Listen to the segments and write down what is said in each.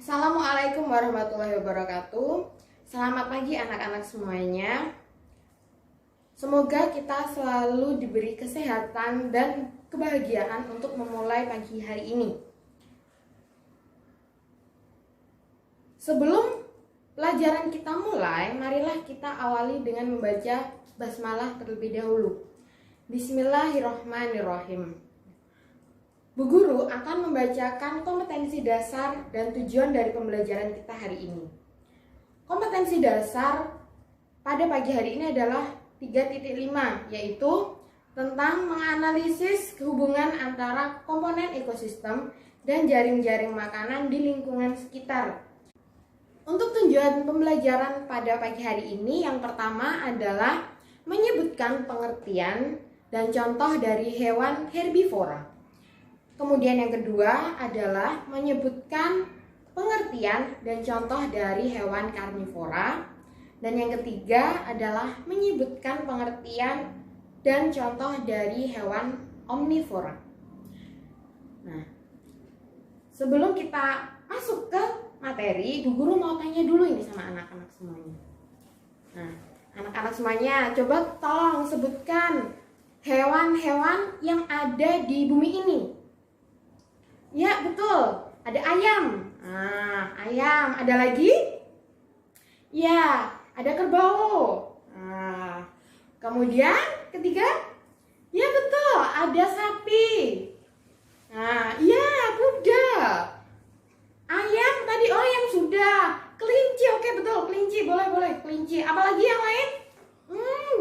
Assalamualaikum warahmatullahi wabarakatuh. Selamat pagi anak-anak semuanya. Semoga kita selalu diberi kesehatan dan kebahagiaan untuk memulai pagi hari ini. Sebelum pelajaran kita mulai, marilah kita awali dengan membaca basmalah terlebih dahulu. Bismillahirrahmanirrahim. Bu Guru akan membacakan kompetensi dasar dan tujuan dari pembelajaran kita hari ini. Kompetensi dasar pada pagi hari ini adalah 3.5, yaitu tentang menganalisis hubungan antara komponen ekosistem dan jaring-jaring makanan di lingkungan sekitar. Untuk tujuan pembelajaran pada pagi hari ini, yang pertama adalah menyebutkan pengertian dan contoh dari hewan herbivora. Kemudian yang kedua adalah menyebutkan pengertian dan contoh dari hewan karnivora. Dan yang ketiga adalah menyebutkan pengertian dan contoh dari hewan omnivora. Nah, sebelum kita masuk ke materi, Bu Guru mau tanya dulu ini sama anak-anak semuanya. Nah, anak-anak semuanya coba tolong sebutkan hewan-hewan yang ada di bumi ini. Ya, betul. Ada ayam. Nah, ayam. Ada lagi? Ya, ada kerbau. Nah, kemudian ketiga? Ya, betul. Ada sapi. Nah, iya, kuda. Ayam tadi, oh yang sudah. Kelinci, oke betul. Kelinci, boleh. Kelinci. Apalagi yang lain?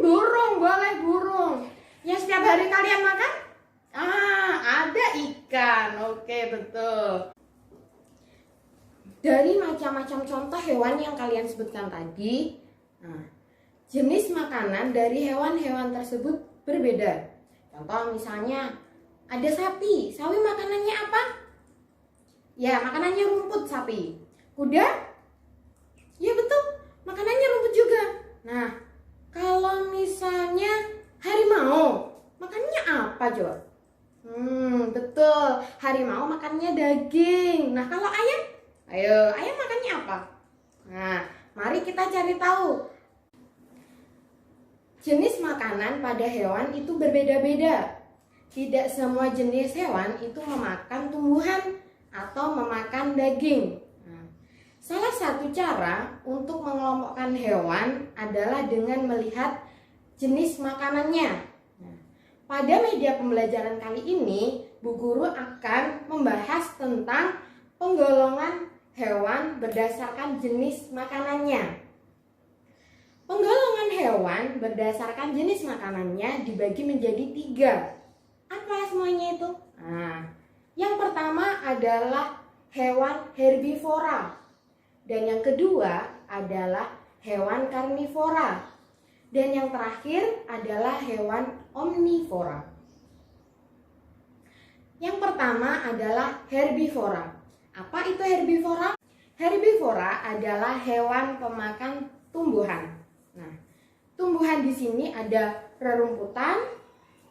Burung, boleh burung. Yang setiap hari kalian makan? Ada ikan. Oke, betul. Dari macam-macam contoh hewan yang kalian sebutkan tadi, jenis makanan dari hewan-hewan tersebut berbeda. Contoh misalnya ada sapi. Sapi makanannya apa? Ya, makanannya rumput sapi. Kuda? Ya betul, makanannya rumput juga. Nah, kalau misalnya harimau, makannya apa coba? Betul, harimau makannya daging. Nah, kalau ayam? Ayam makannya apa? Nah, mari kita cari tahu. Jenis makanan pada hewan itu berbeda-beda. Tidak semua jenis hewan itu memakan tumbuhan atau memakan daging. Nah, salah satu cara untuk mengelompokkan hewan adalah dengan melihat jenis makanannya. Pada media pembelajaran kali ini, Bu Guru akan membahas tentang penggolongan hewan berdasarkan jenis makanannya. Penggolongan hewan berdasarkan jenis makanannya dibagi menjadi 3. Apa semuanya itu? Nah, yang pertama adalah hewan herbivora. Dan yang kedua adalah hewan karnivora. Dan yang terakhir adalah hewan omnivora. Yang pertama adalah herbivora. Apa itu herbivora? Herbivora adalah hewan pemakan tumbuhan. Nah, tumbuhan di sini ada rerumputan,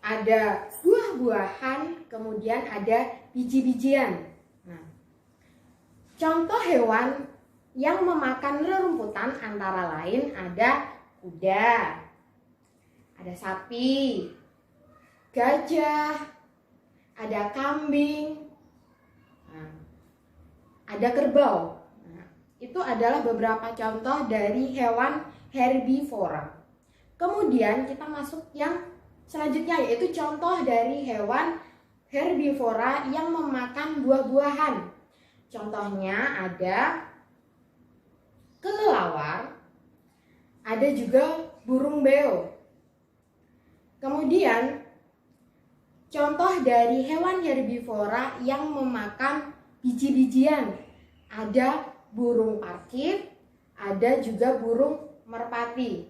ada buah-buahan, kemudian ada biji-bijian. Nah, contoh hewan yang memakan rerumputan antara lain ada kuda, ada sapi, gajah, ada kambing, ada kerbau. Nah, itu adalah beberapa contoh dari hewan herbivora. Kemudian kita masuk yang selanjutnya, yaitu contoh dari hewan herbivora yang memakan buah-buahan. Contohnya ada kelelawar, ada juga burung beo. Kemudian contoh dari hewan herbivora yang memakan biji-bijian, ada burung parkir, ada juga burung merpati.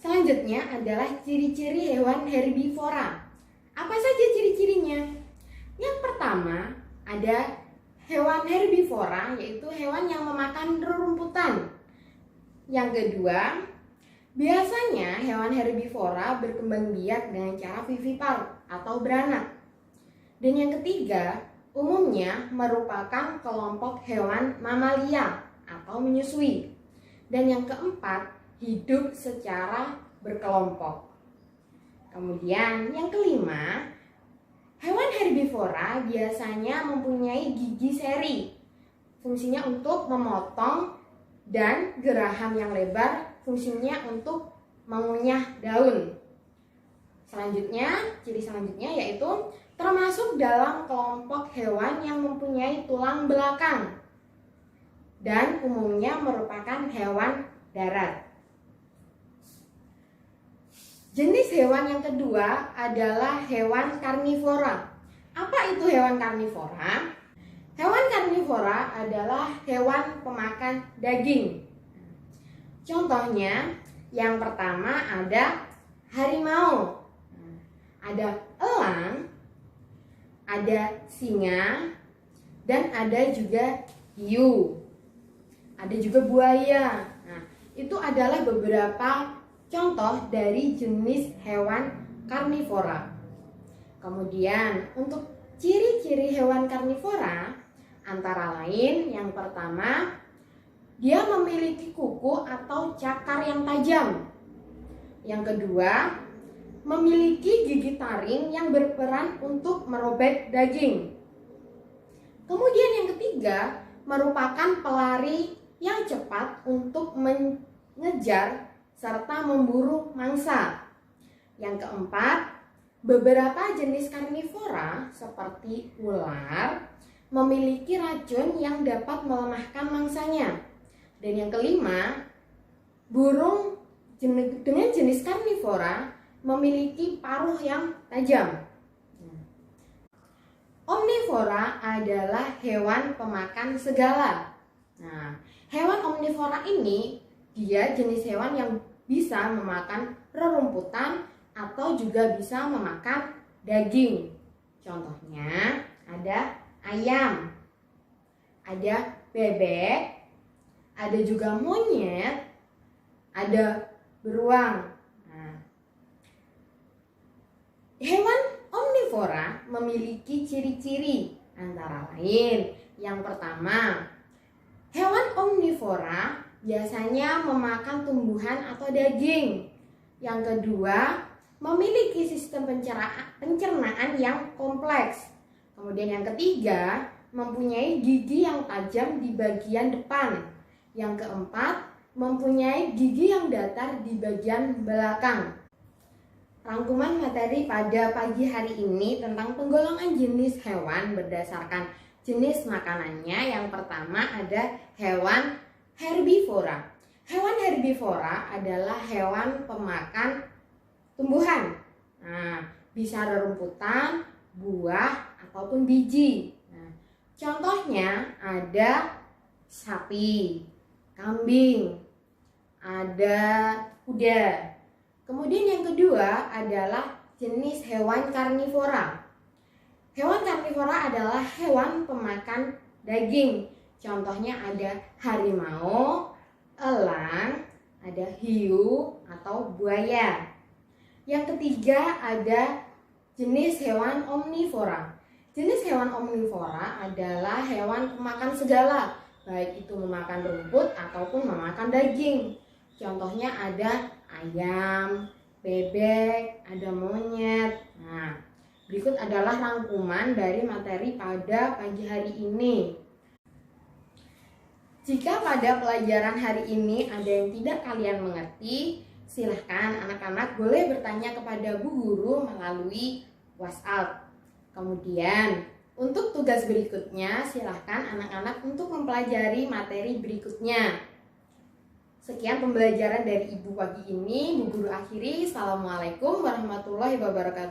Selanjutnya adalah ciri-ciri hewan herbivora. Apa saja ciri-cirinya? Yang pertama ada hewan herbivora, yaitu hewan yang memakan rerumputan. Yang kedua, biasanya hewan herbivora berkembang biak dengan cara vivipar atau beranak. Dan yang ketiga, umumnya merupakan kelompok hewan mamalia atau menyusui. Dan yang keempat, hidup secara berkelompok. Kemudian yang kelima, hewan herbivora biasanya mempunyai gigi seri. Fungsinya untuk memotong, dan geraham yang lebar fungsinya untuk mengunyah daun. Selanjutnya, ciri selanjutnya yaitu termasuk dalam kelompok hewan yang mempunyai tulang belakang dan umumnya merupakan hewan darat. Jenis hewan yang kedua adalah hewan karnivora. Apa itu hewan karnivora? Hewan karnivora adalah hewan pemakan daging. Contohnya, yang pertama ada harimau, ada elang, ada singa, dan ada juga hiu. Ada juga buaya. Nah, itu adalah beberapa contoh dari jenis hewan karnivora. Kemudian, untuk ciri-ciri hewan karnivora antara lain, yang pertama, dia memiliki kuku atau cakar yang tajam. Yang kedua, memiliki gigi taring yang berperan untuk merobek daging. Kemudian yang ketiga, merupakan pelari yang cepat untuk mengejar serta memburu mangsa. Yang keempat, beberapa jenis karnivora seperti ular memiliki racun yang dapat melemahkan mangsanya. Dan yang kelima, burung dengan jenis karnivora memiliki paruh yang tajam. Omnivora adalah hewan pemakan segala. Nah, hewan omnivora ini dia jenis hewan yang bisa memakan rerumputan atau juga bisa memakan daging. Contohnya ada ayam, ada bebek, ada juga monyet, ada beruang. Nah, hewan omnivora memiliki ciri-ciri antara lain. Yang pertama, hewan omnivora biasanya memakan tumbuhan atau daging. Yang kedua, memiliki sistem pencernaan yang kompleks. Kemudian yang ketiga, mempunyai gigi yang tajam di bagian depan. Yang keempat, mempunyai gigi yang datar di bagian belakang. Rangkuman materi pada pagi hari ini tentang penggolongan jenis hewan berdasarkan jenis makanannya. Yang pertama ada hewan herbivora. Hewan herbivora adalah hewan pemakan tumbuhan. Nah, bisa rerumputan, buah, ataupun biji. Nah, contohnya ada sapi, kambing, ada kuda. Kemudian yang kedua adalah jenis hewan karnivora. Hewan karnivora adalah hewan pemakan daging. Contohnya ada harimau, elang, ada hiu atau buaya. Yang ketiga ada jenis hewan omnivora. Jenis hewan omnivora adalah hewan pemakan segala, baik itu memakan rumput ataupun memakan daging. Contohnya ada ayam, bebek, ada monyet. Nah, berikut adalah rangkuman dari materi pada pagi hari ini. Jika pada pelajaran hari ini ada yang tidak kalian mengerti, silahkan anak-anak boleh bertanya kepada Bu Guru melalui WhatsApp. Kemudian, untuk tugas berikutnya, silahkan anak-anak untuk mempelajari materi berikutnya. Sekian pembelajaran dari Ibu pagi ini. Bu Guru akhiri. Assalamualaikum warahmatullahi wabarakatuh.